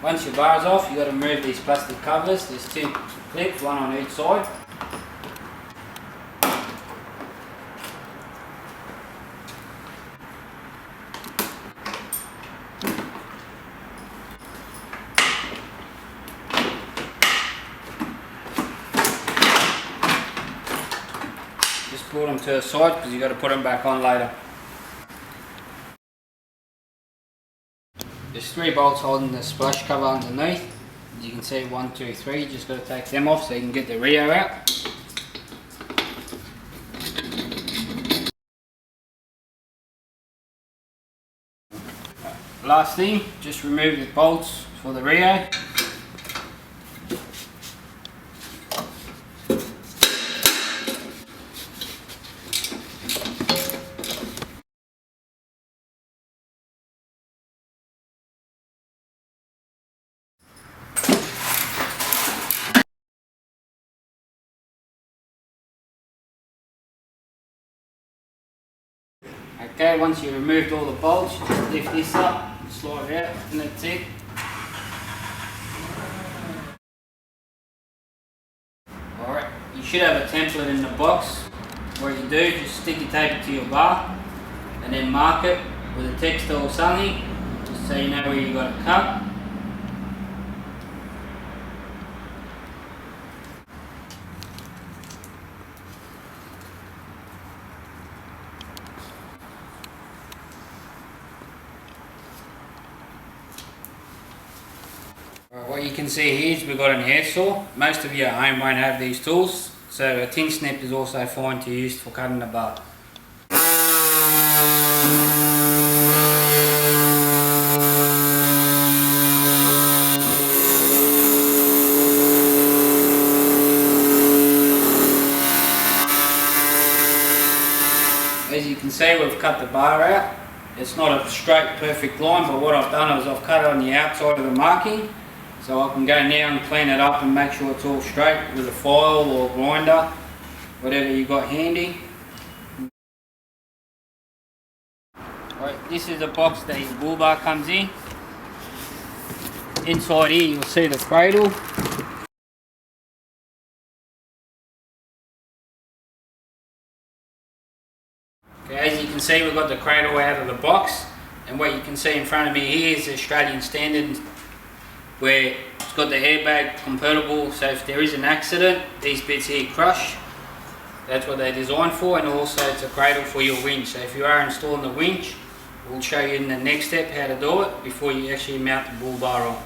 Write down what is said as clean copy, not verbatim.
Once your bar is off, you've got to remove these plastic covers. There's 2 clips, one on each side. Just put them to the side because you've got to put them back on later. There's 3 bolts holding the splash cover underneath. As you can see, 1, 2, 3. You just got to take them off so you can get the Rio out. Last thing, just remove the bolts for the Rio. Okay, once you've removed all the bolts, just lift this up, slide it out, and that's it. Alright, you should have a template in the box. What you do, just stick your tape to your bar, and then mark it with a textile or something, just so you know where you got it cut. What you can see here is we've got an air saw. Most of you at home won't have these tools, so a tin snip is also fine to use for cutting the bar. As you can see, we've cut the bar out. It's not a straight perfect line, but what I've done is I've cut it on the outside of the marking, so I can go now and clean it up and make sure it's all straight with a file or grinder, whatever you got handy. Right, this is the box that your bull bar comes in. Inside here you'll see the cradle. Okay, as you can see, we've got the cradle out of the box, and what you can see in front of me here is the Australian standard, where it's got the airbag compatible, so if there is an accident, these bits here crush. That's what they're designed for, and also it's a cradle for your winch. So if you are installing the winch, we'll show you in the next step how to do it before you actually mount the bull bar on.